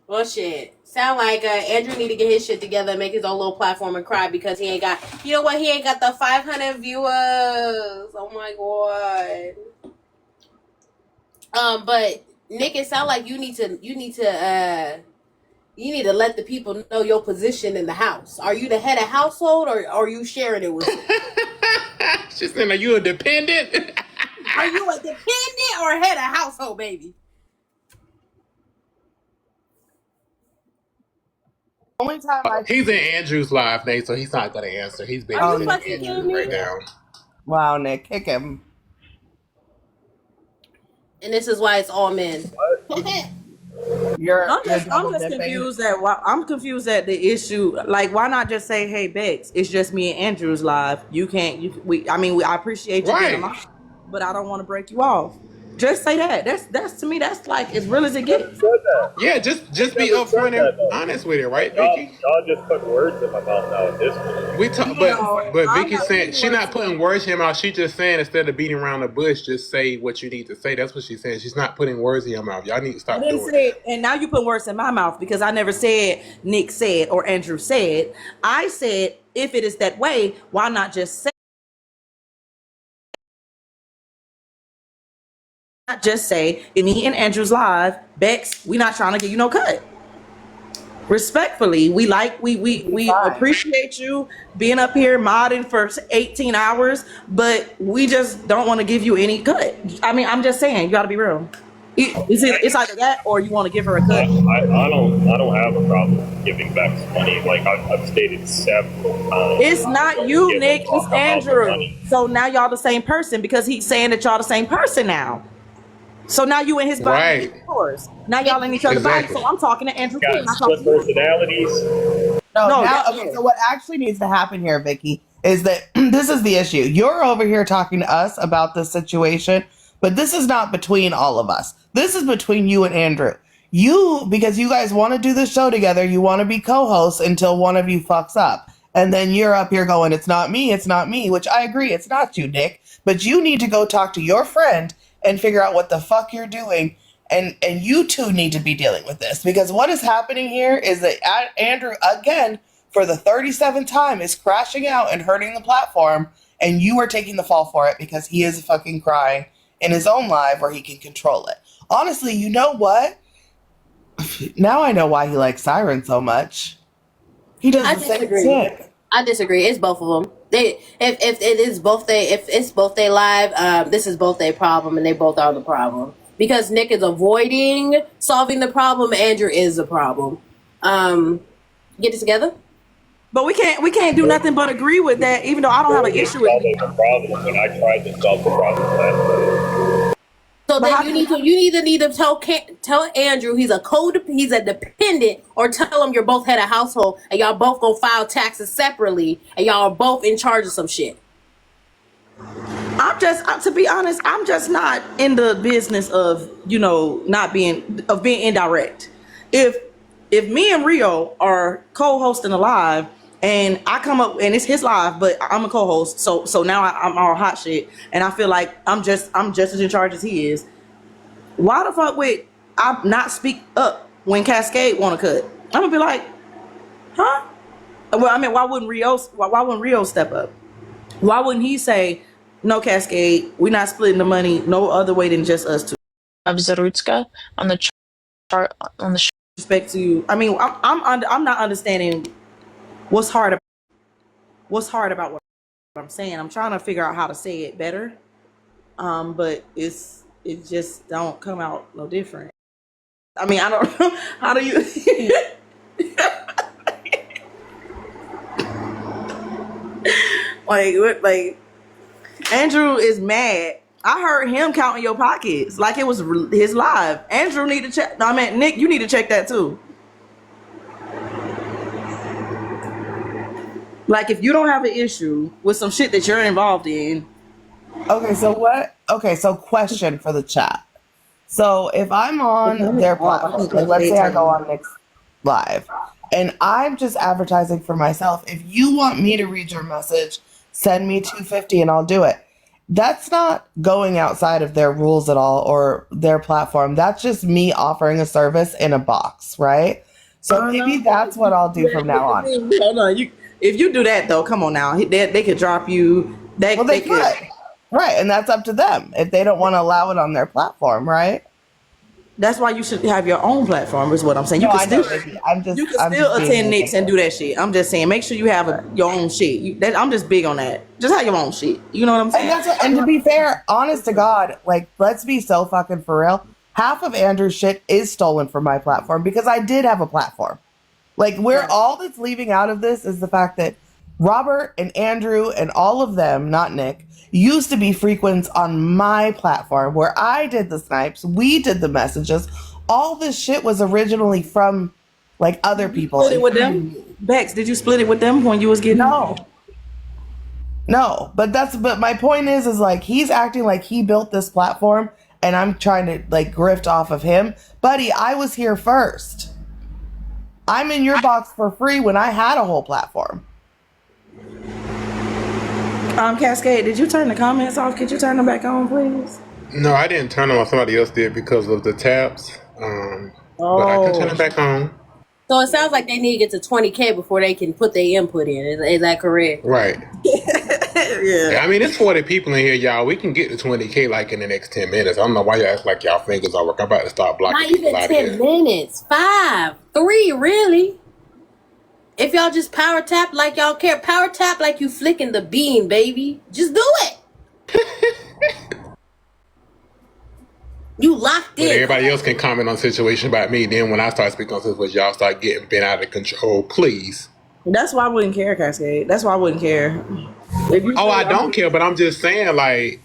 Well, shit. Sound like Andrew need to get his shit together and make his own little platform and cry because he ain't got, you know what? He ain't got the 500 viewers. Oh my god. But Nick, it sound like you need to let the people know your position in the house. Are you the head of household or are you sharing it with? She said, "Are you a dependent?" Are you a dependent or head of household, baby? Only time He's in Andrew's live, Nate, so he's not going to answer. He's been Are you in fucking Andrew kidding me? right now. Wow, Nick, kick him. And this is why it's all men. I'm just confused at the issue. Like, why not just say, "Hey, Bex, it's just me and Andrew's live. You can't. I appreciate you being alive, but I don't want to break you off." Just say that. That's to me. That's like as real as it gets. Yeah, just be upfront and honest with it, right, Vicky? Y'all just put words in my mouth now at this point. We talk, but Vicky's saying she's not putting words in your mouth. She's just saying instead of beating around the bush, just say what you need to say. That's what she's saying. She's not putting words in your mouth. Y'all need to stop doing that. And now you put words in my mouth because I never said Nick said or Andrew said. I said if it is that way, why not just say? Not just say in me and Andrew's live, Bex, we not trying to get you no cut. Respectfully, we appreciate you being up here modding for 18 hours, but we just don't want to give you any cut. I mean, I'm just saying, you got to be real. It's either that or you want to give her a cut. I don't have a problem giving back some money. Like I've stated several times. It's not you, Nick. It's Andrew. So now y'all the same person because he's saying that y'all the same person now. So now you in his body, Right. yours. Now y'all in each other's body. So I'm talking to Andrew. Got split personalities. So what actually needs to happen here, Vicky, is that this is the issue. You're over here talking to us about this situation, but this is not between all of us. This is between you and Andrew. Because you guys want to do this show together, you want to be co-hosts until one of you fucks up. And then you're up here going, it's not me, which I agree, it's not you, Nick. But you need to go talk to your friend and figure out what the fuck you're doing. And you two need to be dealing with this. Because what is happening here is that Andrew, again, for the 37th time, is crashing out and hurting the platform. And you are taking the fall for it because he is fucking crying in his own live where he can control it. Honestly, you know what? Now I know why he likes Siren so much. He does the same shit. I disagree. It's both of them. If it's both they live, this is both their problem, and they both are the problem. Because Nick is avoiding solving the problem, Andrew is the problem. Get it together. But we can't do nothing but agree with that, even though I don't have an issue with it. The problem when I tried to solve the problem last. So then you either need to tell Andrew he's a dependent, or tell him you're both head of household and y'all both gonna file taxes separately and y'all are both in charge of some shit. To be honest, I'm just not in the business of being indirect. If me and Rio are co-hosting a live and I come up and it's his live, but I'm a co-host, so now I'm all hot shit, and I feel like I'm just as in charge as he is. Why the fuck would I not speak up when Cascade want to cut? I'm gonna be like, huh? Well, I mean, why wouldn't Rio step up? Why wouldn't he say, no, Cascade, we're not splitting the money no other way than just us two? Of Zarutska on the chart on the show. Respect to you. I mean, I'm not understanding what's hard about what I'm saying. I'm trying to figure out how to say it better. But it just don't come out no different. I mean, I don't know. How do you like Andrew is mad. I heard him counting your pockets like it was his live. Andrew need to check. No, I mean, Nick, you need to check that too. Like, if you don't have an issue with some shit that you're involved in. Okay, so what? Okay, so question for the chat. So if I'm on their platform, like let's say I go on Nick's live, and I'm just advertising for myself. If you want me to read your message, send me $250 and I'll do it. That's not going outside of their rules at all or their platform. That's just me offering a service in a box, right? So maybe that's what I'll do from now on. Hold on, if you do that though, come on now, they could drop you. They could. Right, and that's up to them if they don't want to allow it on their platform, right? That's why you should have your own platform, is what I'm saying. You can still attend Nick's and do that shit. I'm just saying, make sure you have your own shit. I'm just big on that. Just have your own shit. You know what I'm saying? And to be fair, honest to God, like, let's be so fucking for real. Half of Andrew's shit is stolen from my platform because I did have a platform. Like, all that's leaving out of this is the fact that Robert and Andrew and all of them, not Nick, used to be frequents on my platform where I did the snipes, we did the messages. All this shit was originally from like other people. Split it with them? Bex, did you split it with them when you was getting No, but my point is like he's acting like he built this platform and I'm trying to like grift off of him. Buddy, I was here first. I'm in your box for free when I had a whole platform. Cascade, did you turn the comments off? Could you turn them back on, please? No, I didn't turn them on. Somebody else did because of the tabs. But I can turn it back on. So it sounds like they need to get to 20K before they can put their input in. Is that correct? Right. Yeah. I mean, it's 40 people in here, y'all. We can get to 20K like in the next 10 minutes. I don't know why y'all act like y'all fingers are working. I'm about to start blocking Not even 10 minutes. 5, 3, really. If y'all just power tap like y'all care, power tap like you flicking the bean, baby. Just do it. You locked in. But everybody else can comment on the situation about me. Then when I start speaking on situation, y'all start getting bent out of control. Please. That's why I wouldn't care, Cascade. That's why I wouldn't care. I don't care, but I'm just saying, like,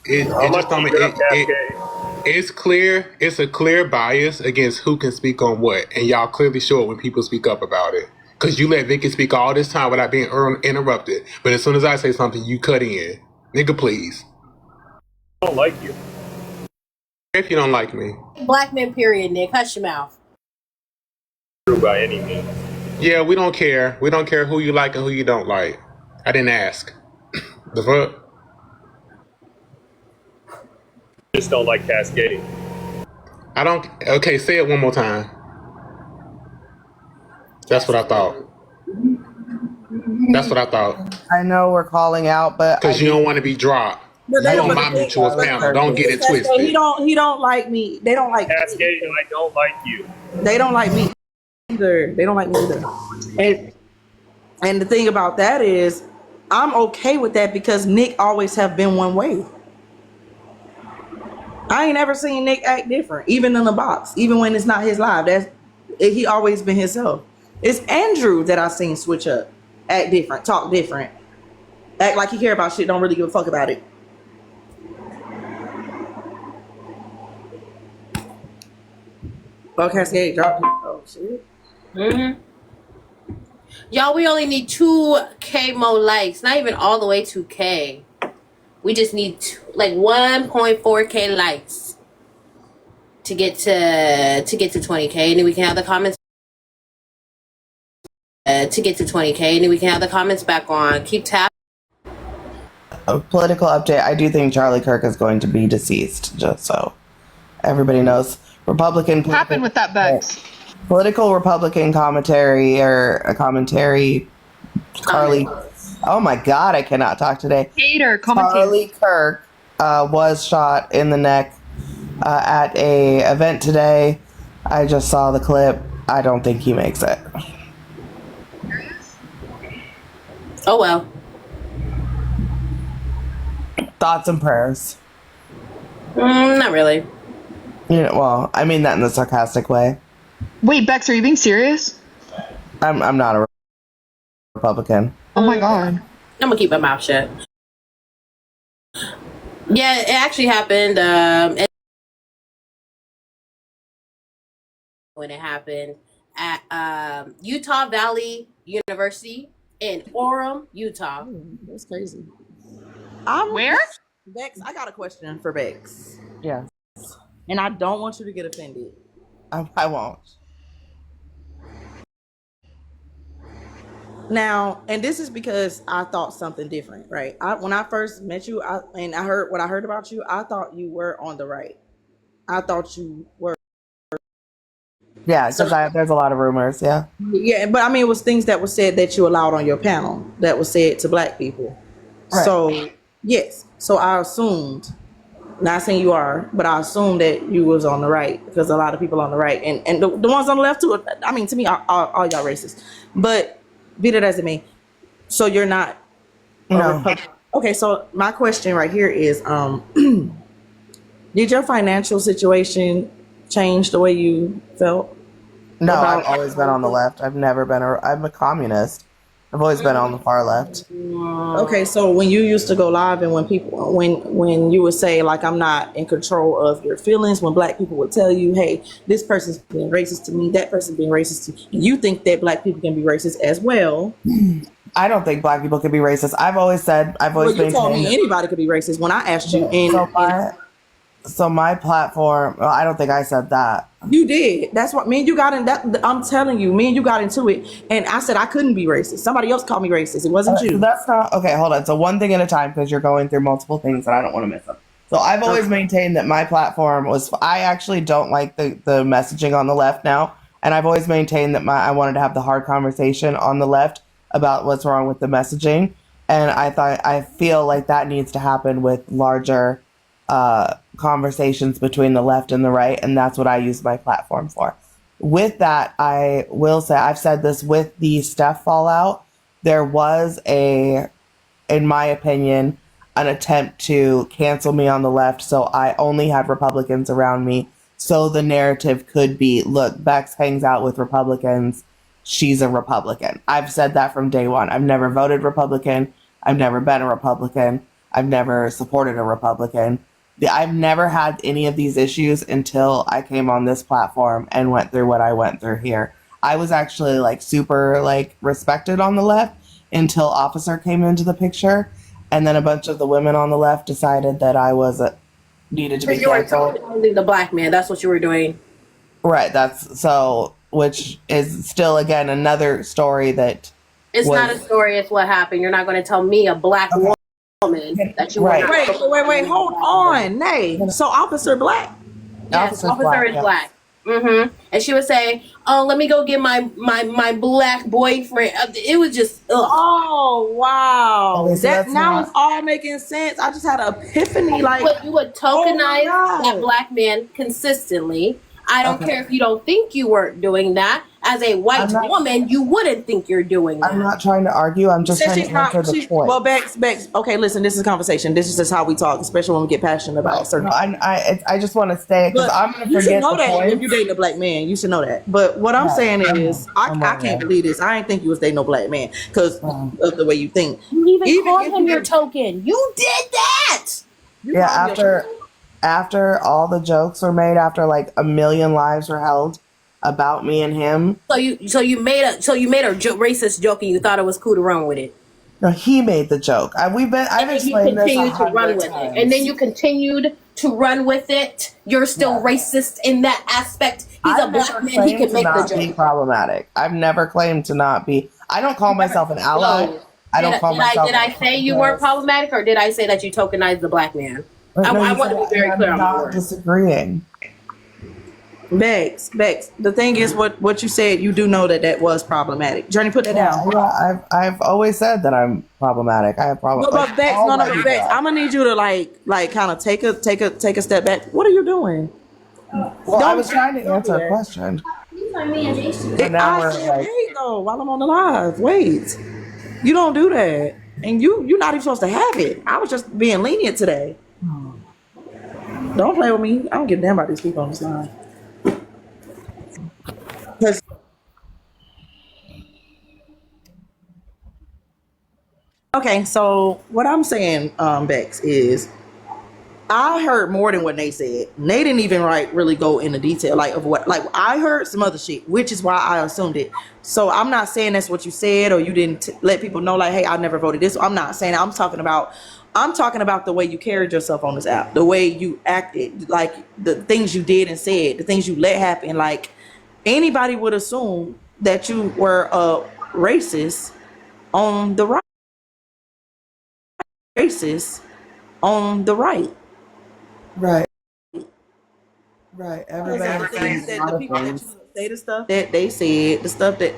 it's clear. It's a clear bias against who can speak on what, and y'all clearly show it when people speak up about it. Because you let Vicky speak all this time without being interrupted. But as soon as I say something, you cut in. Nigga, please. I don't like you. If you don't like me. Black men, period, Nick. Hush your mouth. True by any means. Yeah, we don't care. We don't care who you like and who you don't like. I didn't ask. The fuck? Just don't like Cascade. I don't... Okay, say it one more time. That's what I thought. That's what I thought. I know we're calling out, but because you don't want to be dropped. You on my mutual panel. Don't get it twisted. He don't like me. They don't like Cascade. I don't like you. They don't like me either. They don't like me either. And the thing about that is, I'm okay with that because Nick always have been one way. I ain't ever seen Nick act different, even in the box, even when it's not his live. He always been himself. It's Andrew that I seen switch up, act different, talk different, act like he care about shit, don't really give a fuck about it. Oh, Cascade dropped it. Oh shit. Y'all, we only need 2K more likes. Not even all the way 2K. We just need like 1.4K likes to get to 20K, and then we can have the comments. To get to 20K, and then we can have the comments back on. Keep tapping. A political update. I do think Charlie Kirk is going to be deceased. Just so Everybody knows Republican. What happened with that, Bex? Political Republican commentary or a commentary. Carly. Oh my God, I cannot talk today. Hater, Charlie Kirk was shot in the neck at a event today. I just saw the clip. I don't think he makes it. Oh well. Thoughts and prayers. Not really. Well, I mean that in a sarcastic way. Wait, Bex, are you being serious? I'm not a Republican. Oh my God. I'm gonna keep my mouth shut. Yeah, it actually happened. When it happened at Utah Valley University in Orem, Utah. That's crazy. Where? Bex, I got a question for Bex. Yeah. And I don't want you to get offended. I won't. Now, and this is because I thought something different, right? When I first met you, I heard what I heard about you, I thought you were on the right. I thought you were. Yeah, because there's a lot of rumors. Yeah. Yeah, but I mean, it was things that were said that you allowed on your panel that was said to Black people. Right. So yes, so I assumed. Not saying you are, but I assumed that you was on the right because a lot of people on the right and the ones on the left too. I mean, to me, all y'all racist. But be that as it may, so you're not. No. Okay, so my question right here is, did your financial situation change the way you felt? No, I've always been on the left. I've never been I'm a communist. I've always been on the far left. Okay, so when you used to go live and when you would say like I'm not in control of your feelings, when Black people would tell you, hey, this person's being racist to me, that person's being racist to me, you think that Black people can be racist as well. I don't think Black people can be racist. I've always you told me anybody could be racist when I asked you. So my platform, well, I don't think I said that. You did. That's what me and you got in that. I'm telling you, me and you got into it, and I said I couldn't be racist. Somebody else called me racist. It wasn't you. So that's not okay. Hold on. So one thing at a time, because you're going through multiple things, and I don't want to miss them. So I've always maintained that my platform was. I actually don't like the messaging on the left now, and I've always maintained that I wanted to have the hard conversation on the left about what's wrong with the messaging, and I feel like that needs to happen with larger conversations between the left and the right, and that's what I use my platform for. With that, I will say, I've said this with the Steph fallout, there was in my opinion, an attempt to cancel me on the left, so I only had Republicans around me, so the narrative could be, look, Bex hangs out with Republicans, she's a Republican. I've said that from day one. I've never voted Republican, I've never been a Republican, I've never supported a Republican. I've never had any of these issues until I came on this platform and went through what I went through here. I was actually super respected on the left until Officer came into the picture, and then a bunch of the women on the left decided that I was needed to be canceled. You were the Black man. That's what you were doing. Right. Which is still again another story that. It's not a story. It's what happened. You're not going to tell me, a Black woman, that you right. Wait, hold on, Nay. So Officer Black? Yes, Officer is Black. Mm-hmm. And she would say, "Oh, let me go get my Black boyfriend." It was just, ugh. Oh wow! Okay, so now it's all making sense. I just had an epiphany. You would tokenize that Black man consistently. I don't care if you don't think you weren't doing that. As a white woman, you wouldn't think you're doing that. I'm not trying to argue. I'm just trying to answer the point. Well, Bex, okay, listen, this is a conversation. This is just how we talk, especially when we get passionate about certain things. I just want to say, because I'm going to forget you should know the that point. if you're dating a Black man. You should know that. But what I'm saying is, I can't believe this. I didn't think you was dating no Black man because of the way you think. You even called him your token. You did that! After all the jokes were made, after a million lives were held about me and him. So you made a racist joke and you thought it was cool to run with it. No, he made the joke. I've explained this 100 times. And then you continued to run with it. You're still racist in that aspect. He's a Black man. He can make the joke. Be problematic. I've never claimed to not be. I don't call myself an ally. I don't call myself. Did I say you weren't problematic, or did I say that you tokenized the Black man? I want to be very clear on my words. Disagreeing. Bex, Bex. The thing is, what you said, you do know that that was problematic. Journey, put that down. I've always said that I'm problematic. I have problem like But Bex, all no, no, my but people Bex, are. I'm gonna need you to like kind of take a step back. What are you doing? Well, I was trying to Don't do answer a that. question, but now I we're said, like, wait though, while I'm on the live. Wait, you don't do that, and you're not even supposed to have it. I was just being lenient today. Don't play with me. I don't give a damn about these people on this line. 'Cause- okay, so what I'm saying, Bex, is I heard more than what Nate said. Nate didn't even really go into detail of what I heard some other shit, which is why I assumed it. So I'm not saying that's what you said or you didn't let people know hey, I never voted this. I'm not saying that. I'm talking about the way you carried yourself on this app, the way you acted, like the things you did and said, the things you let happen. Like anybody would assume that you were a racist on the right, racist on the right. right, right. The Everybody things sees a that lot the of people that things. you say, the stuff that they said, the stuff that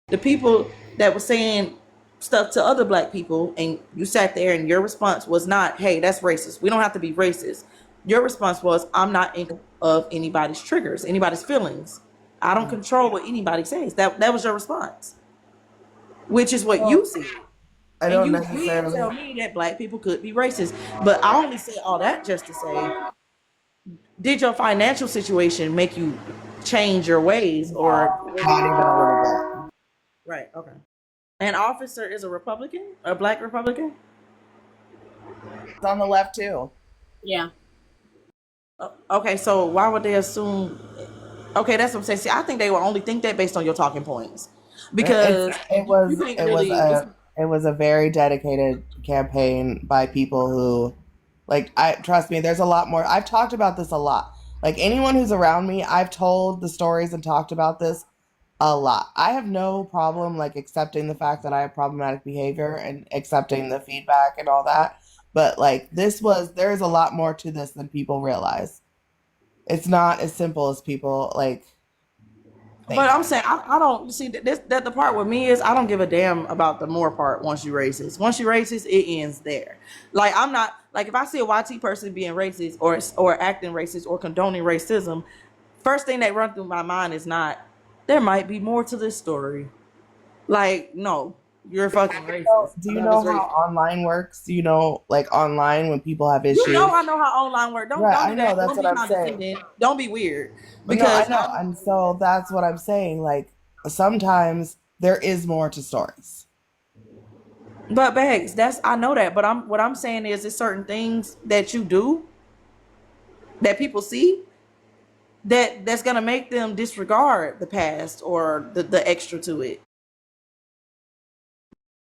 the people that were saying stuff to other black people, and you sat there and your response was not, hey, that's racist. We don't have to be racist. Your response was, I'm not in of anybody's triggers, anybody's feelings. I don't control what anybody says. That was your response, which is what you Well, said. I And don't you did necessarily. tell me that black people could be racist. But I only say all that just to say, did your financial situation make you change your ways or No, not even a little bit. right, okay. An officer is a Republican, a black Republican. It's on the left too. Yeah. Okay, so why would they assume? Okay, that's what I'm saying. See, I think they will only think that based on your talking points, It's because it you was can't it was really. It's, it was a very dedicated campaign by people who, like, I trust me. There's a lot more. I've talked about this a lot. Like anyone who's around me, I've told the stories and talked about this a lot. I have no problem like accepting the fact that I have problematic behavior and accepting the feedback and all that. But like there's a lot more to this than people realize. It's not as simple as people like but think. I'm saying I don't see that the part with me is I don't give a damn about the more part once you racist. Once you racist, it ends there. Like I'm not like if I see a YT person being racist or acting racist or condoning racism, first thing that runs through my mind is not there might be more to this story. Like no, you're fucking So, racist. do you That is know how racist. online works? Do you know like online when people have You know issues? I know how online work. Right, Don't I do know that. that's Don't what be I'm saying. condescending. Don't be weird But no, I because know. And so that's what I'm saying. Like sometimes there is more to stories. but bags that's I know that. But I'm what I'm saying is there's certain things that you do that people see that's gonna make them disregard the past or the extra to it.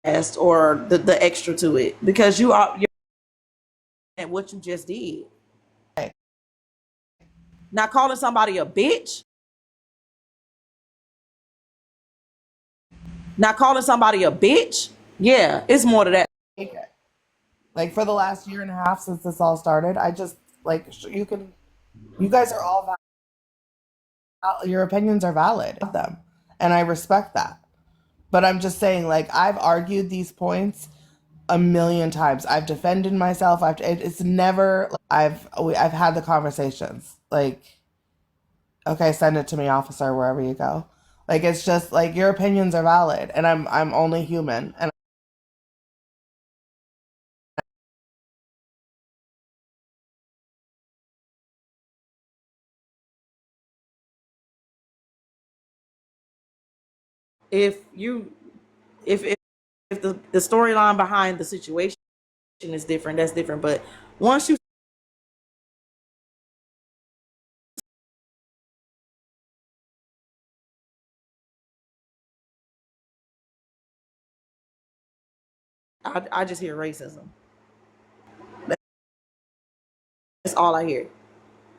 Past or the extra to it because you're at what you just did. Right. Now calling somebody a bitch. Not calling somebody a bitch. Yeah, it's more to that. Okay. Like for the last year and a half since this all started, I just like you guys are all your opinions are valid of them, and I respect that. But I'm just saying, like I've argued these points a million times. I've defended myself. It's never. I've had the conversations. Like, okay, send it to me, officer, wherever you go. Like it's just like your opinions are valid, and I'm only human, and If you if the storyline behind the situation is different, that's different. But once you I just hear racism. That's all I hear.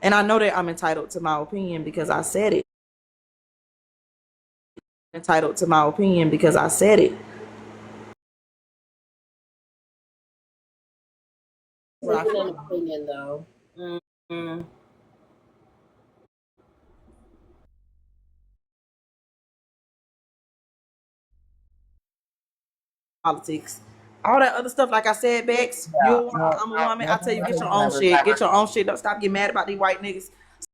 And I know that I'm entitled to my opinion because I said it. Entitled to my opinion because I said it. What I Isn't feel an about it. opinion though. Mm-hmm. politics. All that other stuff, like I said, Bex, you're a woman, I'm a woman. I tell you, get your own shit. Get your own shit. Don't stop getting mad about these white niggas.